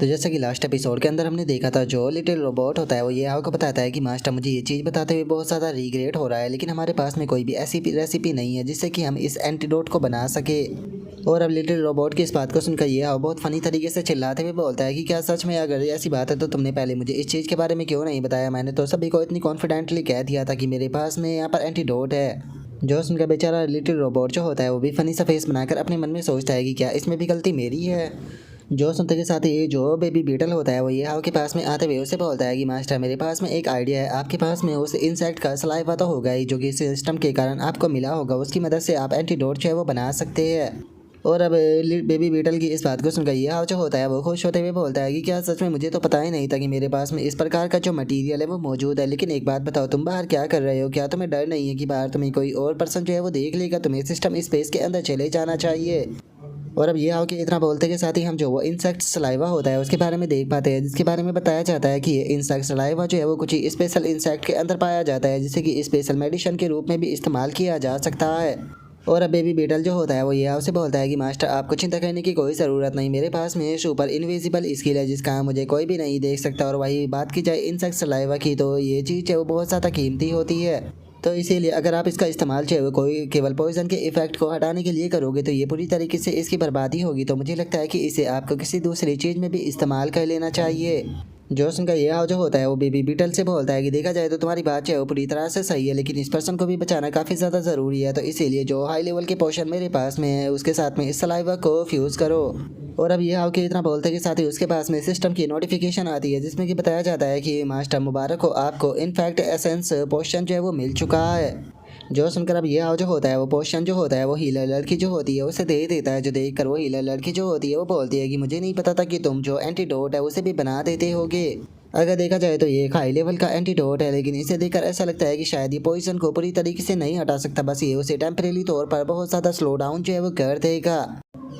तो जैसा कि लास्ट एपिसोड के अंदर हमने देखा था, जो लिटिल रोबोट होता है वो ये हाउ को बताता है कि मास्टर मुझे ये चीज़ बताते हुए बहुत ज़्यादा रिग्रेट हो रहा है, लेकिन हमारे पास में कोई भी ऐसी रेसिपी नहीं है जिससे कि हम इस एंटीडोट को बना सके। और अब लिटिल रोबोट की इस बात को सुनकर ये हाउ बहुत फनी तरीके से चिल्लाते हुए बोलता है कि क्या सच में अगर ऐसी बात है तो तुमने पहले मुझे इस चीज़ के बारे में क्यों नहीं बताया। मैंने तो सभी को इतनी कॉन्फिडेंटली कह दिया था कि मेरे पास में यहाँ पर एंटीडोट है। जो सुनकर बेचारा लिटिल रोबोट जो होता है वो भी फनी सा फेस बनाकर अपने मन में सोचता है कि क्या इसमें भी गलती मेरी है। जो सुनते के साथ ही जो बेबी बीटल होता है वो ये हाउ के पास में आते हुए उसे बोलता है कि मास्टर मेरे पास में एक आइडिया है, आपके पास में उस इंसेक्ट का सलाइवा तो होगा ही जो कि सिस्टम के कारण आपको मिला होगा, उसकी मदद से आप एंटीडोट जो है वो बना सकते हैं। और अब बेबी बीटल की इस बात को सुनकर ये हाउ जो होता है वो खुश होते हुए बोलता है कि क्या सच में मुझे तो पता ही नहीं था कि मेरे पास में इस प्रकार का जो मटेरियल है वो मौजूद है। लेकिन एक बात बताओ, तुम बाहर क्या कर रहे हो? क्या तुम्हें डर नहीं है कि बाहर तुम्हें कोई और पर्सन जो है वो देख लेगा? तुम्हें सिस्टम स्पेस के अंदर चले जाना चाहिए। और अब ये हाउ के इतना बोलते के साथ ही हम जो वो इंसेक्ट सलाइवा होता है उसके बारे में देख पाते हैं, जिसके बारे में बताया जाता है कि ये इंसेक्ट सलाइवा जो है वो कुछ स्पेशल इंसेक्ट के अंदर पाया जाता है, जिसे कि स्पेशल मेडिसिन के रूप में भी इस्तेमाल किया जा सकता है। और अब बेबी बीटल जो होता है वो ये हाउ से बोलता है कि मास्टर आपको चिंता करने की कोई ज़रूरत नहीं, मेरे पास में सुपर इनविजिबल स्किल है जिसका मुझे कोई भी नहीं देख सकता। और वही बात की जाए इंसेक्ट सलाइवा की, तो ये चीज़ है वो बहुत ज़्यादा कीमती होती है। तो इसीलिए अगर आप इसका इस्तेमाल जो है वो कोई केवल पॉइजन के इफेक्ट को हटाने के लिए करोगे तो ये पूरी तरीके से इसकी बर्बादी होगी। तो मुझे लगता है कि इसे आपको किसी दूसरी चीज़ में भी इस्तेमाल कर लेना चाहिए। जोसन का ये हाव जो होता है वो बेबी बीटल से बोलता है कि देखा जाए तो तुम्हारी बात जो है वो पूरी तरह से सही है, लेकिन इस पर्सन को भी बचाना काफ़ी ज़्यादा ज़रूरी है। तो इसीलिए जो हाई लेवल के पोशन मेरे पास में है उसके साथ में इस सलाइवा को फ्यूज़ करो। और अब ये हाव के इतना बोलते के साथ ही उसके पास में सिस्टम की नोटिफिकेशन आती है, जिसमें कि बताया जाता है कि मास्टर मुबारक हो, आपको इनफैक्ट एसेंस पोशन जो है वो मिल चुका है। जो सुनकर अब ये हाव जो होता है वो पोशन जो होता है वो हीलर लड़की जो होती है उसे दे देता है। जो देख कर वो हीलर लड़की जो होती है वो बोलती है कि मुझे नहीं पता था कि तुम जो एंटीडोट है उसे भी बना देते होगे। अगर देखा जाए तो ये एक हाई लेवल का एंटीडोट है, लेकिन इसे देखकर ऐसा लगता है कि शायद ये पॉइजन को पूरी तरीके से नहीं हटा सकता, बस ये उसे टेम्परेरी तौर पर बहुत ज़्यादा स्लो डाउन जो है वो कर देगा।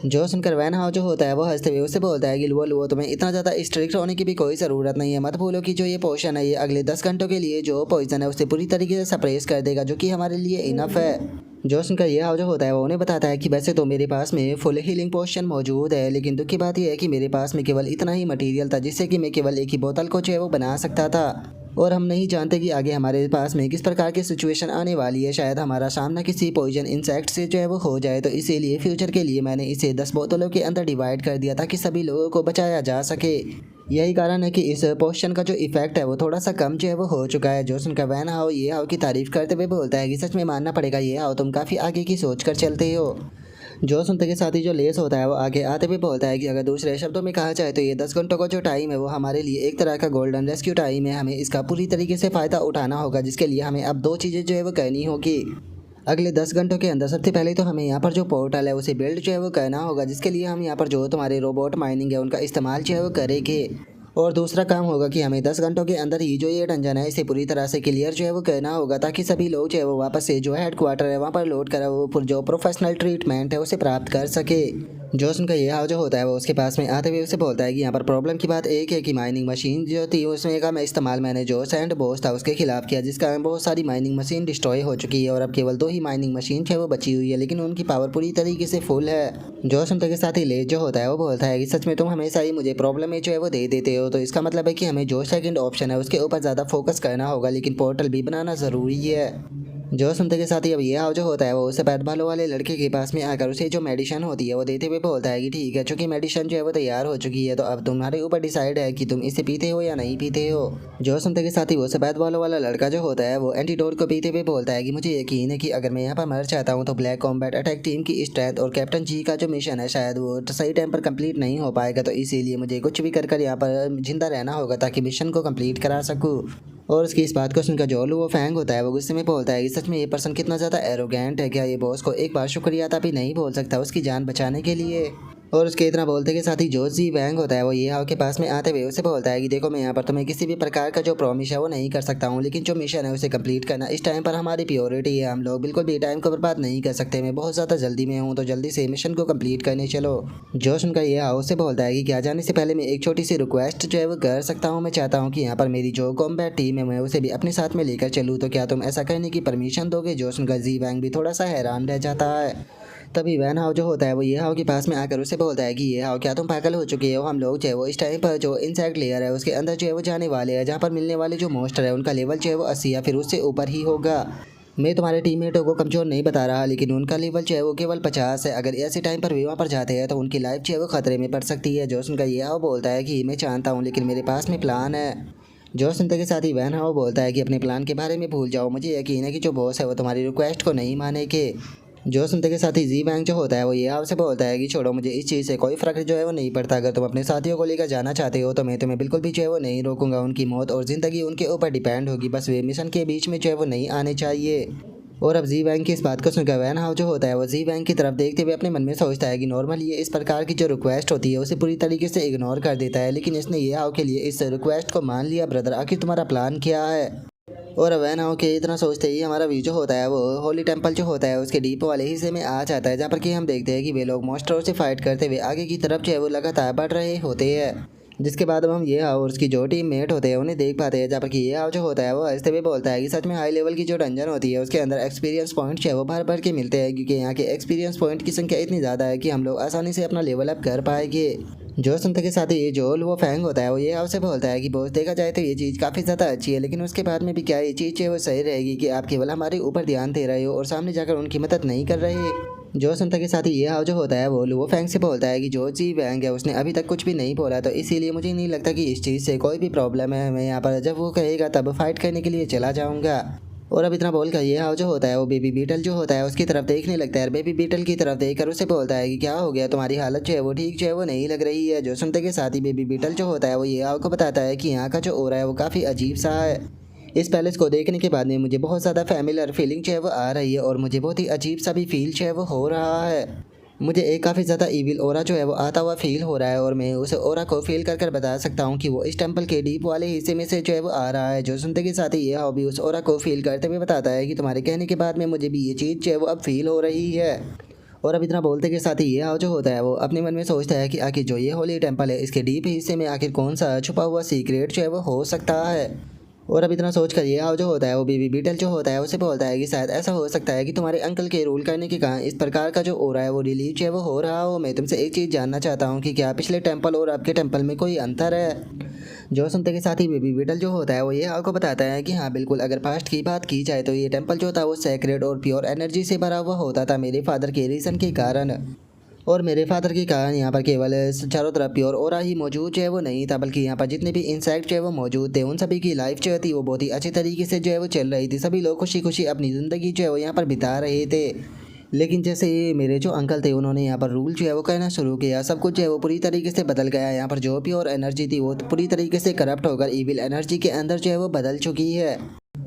जो सुनकर वैन हाउ जो होता है वो हंसते हुए उससे बोलता है कि लो तुम्हें इतना ज़्यादा स्ट्रिक्ट होने की भी कोई ज़रूरत नहीं है। मत भूलो कि जो ये पोशन है ये अगले 10 घंटों के लिए जो पॉइजन है उसे पूरी तरीके से सप्रेस कर देगा, जो कि हमारे लिए इनफ है। जो सुनकर ये हाउ जो होता है वो उन्हें बताता है कि वैसे तो मेरे पास में फुल हीलिंग पोशन मौजूद है, लेकिन दुख की बात यह है कि मेरे पास में केवल इतना ही मटेरियल था जिससे कि मैं केवल एक ही बोतल को जो है वो बना सकता था। और हम नहीं जानते कि आगे हमारे पास में किस प्रकार की सिचुएशन आने वाली है, शायद हमारा सामना किसी पॉइजन इंसेक्ट से जो है वो हो जाए। तो इसीलिए फ्यूचर के लिए मैंने इसे 10 बोतलों के अंदर डिवाइड कर दिया ताकि सभी लोगों को बचाया जा सके। यही कारण है कि इस पोशन का जो इफेक्ट है वो थोड़ा सा कम जो है वो हो चुका है। जो सुनकर वैन हाउ ये हाउ की तारीफ करते हुए बोलता है कि सच में मानना पड़ेगा ये हाउ तुम काफ़ी आगे की सोच कर चलते हो। जो सुनते के साथ ही जो लेस होता है वो आगे आते हुए बोलता है कि अगर दूसरे शब्दों में कहा जाए तो ये 10 घंटों का जो टाइम है वो हमारे लिए एक तरह का गोल्डन रेस्क्यू टाइम है। हमें इसका पूरी तरीके से फ़ायदा उठाना होगा, जिसके लिए हमें अब 2 चीज़ें जो है वो करनी होगी। अगले 10 घंटों के अंदर सबसे पहले तो हमें यहाँ पर जो पोर्टल है उसे बिल्ड जो है वो करना होगा, जिसके लिए हम यहाँ पर जो तुम्हारे रोबोट माइनिंग है उनका इस्तेमाल जो है वो करेंगे। और दूसरा काम होगा कि हमें 10 घंटों के अंदर ही जो ये डंजन है इसे पूरी तरह से क्लियर जो है वो करना होगा, ताकि सभी लोग जो है वो वापस से जो हेडक्वार्टर है वहाँ पर लौट कर वो जो प्रोफेशनल ट्रीटमेंट है उसे प्राप्त कर सके। जोसन का ये हाव जो होता है वो उसके पास में आते हुए उसे बोलता है कि यहाँ पर प्रॉब्लम की बात एक है कि माइनिंग मशीन जो थी उसमें का मैं इस्तेमाल मैंने जो सैंड बॉस था उसके खिलाफ किया, जिसका कारण बहुत सारी माइनिंग मशीन डिस्ट्रॉय हो चुकी है और अब केवल 2 ही माइनिंग मशीन है वो बची हुई है, लेकिन उनकी पावर पूरी तरीके से फुल है। जोसन के साथ ही ले जो होता है वो बोलता है कि सच में तुम हमेशा ही मुझे प्रॉब्लम में जो है वो दे देते हो, तो इसका मतलब है कि हमें जो सेकंड ऑप्शन है उसके ऊपर ज़्यादा फोकस करना होगा, लेकिन पोर्टल भी बनाना ज़रूरी है। जो सुनते के साथ ही अब ये हाव जो होता है वो उसे पैद बालों वाले लड़के के पास में आकर उसे जो मेडिसिन होती है वो देते हुए बोलता है कि ठीक है, चूंकि मेडिसिन जो है वो तैयार हो चुकी है तो अब तुम्हारे ऊपर डिसाइड है कि तुम इसे पीते हो या नहीं पीते हो। जो सुनते के साथ ही वो सफेद बालों वाला लड़का जो होता है वो एंटीडोट को पीते हुए बोलता है कि मुझे यकीन है कि अगर मैं यहाँ पर मर जाता हूँ तो ब्लैक कॉम्बैट अटैक टीम की स्ट्रेंथ और कैप्टन जी का जो मिशन है शायद वो सही टाइम पर कंप्लीट नहीं हो पाएगा, तो इसीलिए मुझे कुछ भी कर यहाँ पर जिंदा रहना होगा ताकि मिशन को कंप्लीट करा सकूँ। और उसकी इस बात को सुनकर जो वो फैंग होता है वो गुस्से में बोलता है कि सच में ये पर्सन कितना ज़्यादा एरोगेंट है, क्या ये बॉस को एक बार शुक्रिया था भी नहीं बोल सकता उसकी जान बचाने के लिए। और उसके इतना बोलते के साथ ही जो जी वैंग होता है वो ये हाव के पास में आते हुए उसे बोलता है कि देखो मैं यहाँ पर तुम्हें किसी भी प्रकार का जो प्रॉमिस है वो नहीं कर सकता हूँ, लेकिन जो मिशन है उसे कंप्लीट करना इस टाइम पर हमारी प्योरिटी है। हम लोग बिल्कुल भी टाइम को बर्बाद नहीं कर सकते, मैं बहुत ज़्यादा जल्दी में हूँ, तो जल्दी से मिशन को कंप्लीट करने चलो। जो सुनकर ये हाव उससे बोलता है कि क्या जाने से पहले मैं एक छोटी सी रिक्वेस्ट जो है वो कर सकता हूँ। मैं चाहता हूँ कि यहाँ पर मेरी जो कॉम्बैट टीम है मैं उसे भी अपने साथ में लेकर चलूँ, तो क्या तुम ऐसा करने की परमिशन दोगे? जो सुनकर जी वैंग भी थोड़ा सा हैरान रह जाता है। तभी वैन हाउ जो होता है वो ये हाउ के पास में आकर उसे बोलता है कि ये हाउ क्या तुम पागल हो चुके हो, हम लोग जो है वो इस टाइम पर जो इंसेक्ट लेयर है उसके अंदर जो है वो जाने वाले हैं, जहाँ पर मिलने वाले जो मॉन्स्टर है उनका लेवल जो है वो 80 या फिर उससे ऊपर ही होगा। मैं तुम्हारे टीममेटों को कमज़ोर नहीं बता रहा, लेकिन उनका लेवल जो है वो केवल 50 है। अगर ऐसे टाइम पर वे वहाँ पर जाते हैं तो उनकी लाइफ जो है वो खतरे में पड़ सकती है। जो उनका ये हाउ बोलता है कि मैं जानता हूँ लेकिन मेरे पास में प्लान है। जो सुनते के साथ ही वैन हाउ बोलता है कि अपने प्लान के बारे में भूल जाओ, मुझे यकीन है कि जो बॉस है वो तुम्हारी रिक्वेस्ट को नहीं मानेंगे। जो सुनते के साथ ही जी वैंग जो होता है वो ये आपसे बोलता है कि छोड़ो, मुझे इस चीज़ से कोई फ़र्क जो है वो नहीं पड़ता। अगर तुम अपने साथियों को लेकर जाना चाहते हो तो मैं तुम्हें बिल्कुल भी जो है वो नहीं रोकूंगा। उनकी मौत और ज़िंदगी उनके ऊपर डिपेंड होगी, बस वे मिशन के बीच में जो है वो नहीं आने चाहिए। और अब जी वैंग की इस बात को सुनकर वैन हाउ जो होता है वो जी वैंग की तरफ देखते हुए अपने मन में सोचता है कि नॉर्मल ये इस प्रकार की जो रिक्वेस्ट होती है उसे पूरी तरीके से इग्नोर कर देता है, लेकिन इसने ये हाउ के लिए इस रिक्वेस्ट को मान लिया। ब्रदर, आखिर तुम्हारा प्लान क्या है? और वैन हाउ के इतना सोचते ही हमारा व्यू जो होता है वो होली टेम्पल जो होता है उसके डीप वाले हिस्से में आ जाता है, जहाँ पर कि हम देखते हैं कि वे लोग मॉन्स्टरों से फाइट करते हुए आगे की तरफ जो है वो लगातार बढ़ रहे होते हैं। जिसके बाद अब हम ये हाउ और उसकी जो टीम मेट होते हैं उन्हें देख पाते हैं, जहाँ पर कि ये हाउ जो होता है वो हंसते हुए बोलता है कि सच में हाई लेवल की जो डंजन होती है उसके अंदर एक्सपीरियंस पॉइंट है वो भर भर के मिलते हैं, क्योंकि यहाँ के एक्सपीरियंस पॉइंट की संख्या इतनी ज़्यादा है कि हम लोग आसानी से अपना लेवल अप कर पाएंगे। जो सुनते के साथ ही जो वो फैंग होता है वो ये हाउ से बोलता है कि बॉस, देखा जाए तो ये चीज़ काफ़ी ज़्यादा अच्छी है, लेकिन उसके बाद में भी क्या ये चीज़ है वो सही रहेगी कि आप केवल हमारे ऊपर ध्यान दे रहे हो और सामने जाकर उनकी मदद नहीं कर रहे। जो सुनता के साथ ही ये हाउ जो होता है वो फैंग से बोलता है कि जो जी वैंग है उसने अभी तक कुछ भी नहीं बोला, तो इसीलिए मुझे नहीं लगता कि इस चीज़ से कोई भी प्रॉब्लम है। मैं यहाँ पर जब वो कहेगा तब फाइट करने के लिए चला जाऊँगा। और अब इतना बोलकर ये हाउ जो होता है वो बेबी बीटल जो होता है उसकी तरफ देखने लगता है। बेबी बीटल की तरफ देखकर उसे बोलता है कि क्या हो गया, तुम्हारी हालत जो है वो ठीक जो है वो नहीं लग रही है। जो सुनते के साथ ही बेबी बीटल जो होता है वो ये हाउ को बताता है कि यहाँ का जो ओरा है वो काफ़ी अजीब सा है। इस पैलेस को देखने के बाद में मुझे बहुत ज़्यादा फैमिलियर फीलिंग जो है वो आ रही है और मुझे बहुत ही अजीब सा भी फील जो है वो हो रहा है। मुझे एक काफ़ी ज़्यादा ईविल ओरा जो है वो आता हुआ फील हो रहा है और मैं उस ओरा को फील कर कर बता सकता हूँ कि वो इस टेंपल के डीप वाले हिस्से में से जो है वो आ रहा है। जो सुनते के साथ ही ये हॉबी उस ओरा को फील करते हुए बताता है कि तुम्हारे कहने के बाद में मुझे भी ये चीज़ जो है वो अब फील हो रही है। और अब इतना बोलते के साथ ही ये हाउ जो होता है वो अपने मन में सोचता है कि आखिर जो ये होली टेंपल है इसके डीप हिस्से में आखिर कौन सा छुपा हुआ सीक्रेट जो है वो हो सकता है। और अब इतना सोच कर ये हाउ जो होता है वो बेबी बीटल जो होता है उसे बोलता है कि शायद ऐसा हो सकता है कि तुम्हारे अंकल के रूल करने के कारण इस प्रकार का जो हो रहा है वो रिलीज जो है वो हो रहा हो। मैं तुमसे एक चीज़ जानना चाहता हूँ कि क्या पिछले टेंपल और आपके टेंपल में कोई अंतर है? जो सुनते के साथ ही बेबी बीटल जो होता है वो ये हाउ को बताता है कि हाँ बिल्कुल, अगर पास्ट की बात की जाए तो ये टेंपल जो था वो सेक्रेड और प्योर एनर्जी से भरा हुआ होता था मेरे फादर के रीज़न के कारण। और मेरे फादर के कारण यहाँ पर केवल चारों तरफ प्योर ओरा ही मौजूद जो है वो नहीं था, बल्कि यहाँ पर जितने भी इंसेक्ट जो है वो मौजूद थे उन सभी की लाइफ जो थी वो बहुत ही अच्छे तरीके से जो है वो चल रही थी। सभी लोग खुशी खुशी अपनी ज़िंदगी जो है वो यहाँ पर बिता रहे थे। लेकिन जैसे ये मेरे जो अंकल थे उन्होंने यहाँ पर रूल जो है वो करना शुरू किया, सब कुछ जो है वो पूरी तरीके से बदल गया। यहाँ पर जो प्योर एनर्जी थी वो पूरी तरीके से करप्ट होकर ईविल एनर्जी के अंदर जो है वो बदल चुकी है।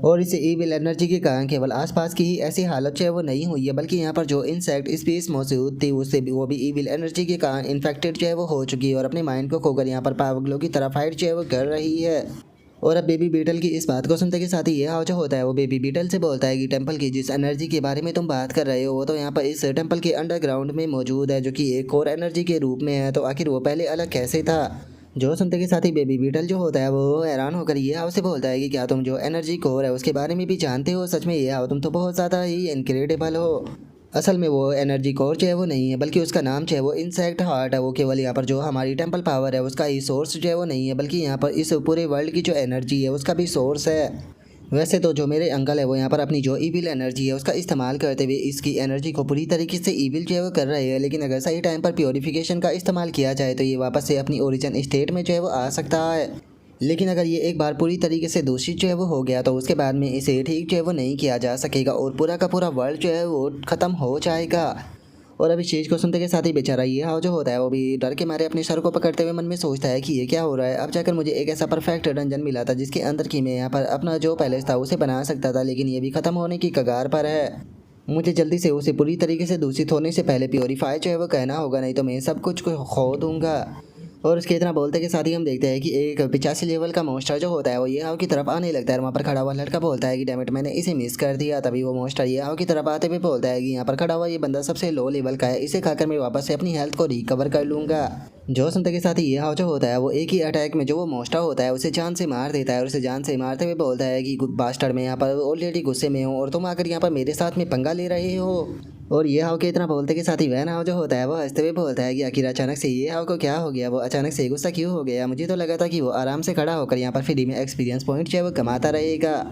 और इस ईविल एनर्जी के कारण केवल आसपास की ही ऐसी हालत जो है वो नहीं हुई है, बल्कि यहाँ पर जो इंसेक्ट स्पीस मौजूद थी उससे भी वो भी ईविल एनर्जी के कारण इन्फेक्टेड जो है वो हो चुकी है और अपने माइंड को खोकर यहाँ पर पागलों की तरह फाइट जो है वो कर रही है। और अब बेबी बीटल की इस बात को सुनते के साथ ही ये हाउ जो होता है वो बेबी बीटल से बोलता है कि टेंपल की जिस एनर्जी के बारे में तुम बात कर रहे हो वो तो यहाँ पर इस टेंपल के अंडरग्राउंड में मौजूद है, जो कि एक और एनर्जी के रूप में है, तो आखिर वो पहले अलग कैसे था? जो सुनते के साथ ही बेबी बीटल जो होता है वो हैरान होकर ये हाउ से बोलता है कि क्या तुम जो एनर्जी कोर है उसके बारे में भी जानते हो? सच में ये हाउ तुम तो बहुत ज़्यादा ही इनक्रेडिबल हो। असल में वो एनर्जी कोर जो है वो नहीं है, बल्कि उसका नाम जो है वो इंसेक्ट हार्ट है। वो केवल यहाँ पर जो हमारी टेंपल पावर है उसका ही सोर्स जो है वो नहीं है, बल्कि यहाँ पर इस पूरे वर्ल्ड की जो एनर्जी है उसका भी सोर्स है। वैसे तो जो मेरे अंकल है वो यहाँ पर अपनी जो ईविल एनर्जी है उसका इस्तेमाल करते हुए इसकी एनर्जी को पूरी तरीके से ईविल जो है वो कर रहे हैं, लेकिन अगर सही टाइम पर प्योरीफिकेशन का इस्तेमाल किया जाए तो ये वापस से अपनी ओरिजिन स्टेट में जो है वो आ सकता है। लेकिन अगर ये एक बार पूरी तरीके से दूषित जो है वो हो गया तो उसके बाद में इसे ठीक जो है वो नहीं किया जा सकेगा और पूरा का पूरा वर्ल्ड जो है वो ख़त्म हो जाएगा। और अभी चीज़ को सुनते के साथ ही बेचारा ये हाउ जो होता है वो भी डर के मारे अपने सर को पकड़ते हुए मन में सोचता है कि ये क्या हो रहा है। अब जाकर मुझे एक ऐसा परफेक्ट डंजन मिला था जिसके अंदर की मैं यहाँ पर अपना जो पैलेस था उसे बना सकता था, लेकिन ये भी ख़त्म होने की कगार पर है। मुझे जल्दी से उसे पूरी तरीके से दूषित होने से पहले प्योरीफाई जो है वो कहना होगा, नहीं तो मैं सब कुछ को खो दूंगा। और उसके इतना बोलते के साथ ही हम देखते हैं कि एक 85 लेवल का मॉन्स्टर जो होता है वो ये हाउ की तरफ आने लगता है। वहाँ पर खड़ा हुआ लड़का बोलता है कि डैमेट मैंने इसे मिस कर दिया। तभी वो मॉन्स्टर ये हाउ की तरफ आते हुए बोलता है कि यहाँ पर खड़ा हुआ ये बंदा सबसे लो लेवल का है, इसे खाकर मैं वापस से अपनी हेल्थ को रिकवर कर लूँगा। जो सुनते के साथ ही ये हाउ जो होता है वो एक ही अटैक में जो वो मॉन्स्टर होता है उसे जान से मार देता है और उसे जान से मारते हुए बोलता है कि बास्टर्ड, मैं यहाँ पर ऑलरेडी गुस्से में हूँ और तुम आकर यहाँ पर मेरे साथ में पंगा ले रहे हो। और ये हाउ के इतना बोलते के साथ ही वैन हाउ जो होता है वो हंसते हुए बोलता है कि आखिर अचानक से ये हाउ को क्या हो गया, वो अचानक से गुस्सा क्यों हो गया। मुझे तो लगा था कि वो आराम से खड़ा होकर यहाँ पर फ्री में एक्सपीरियंस पॉइंट जो है वो कमाता रहेगा।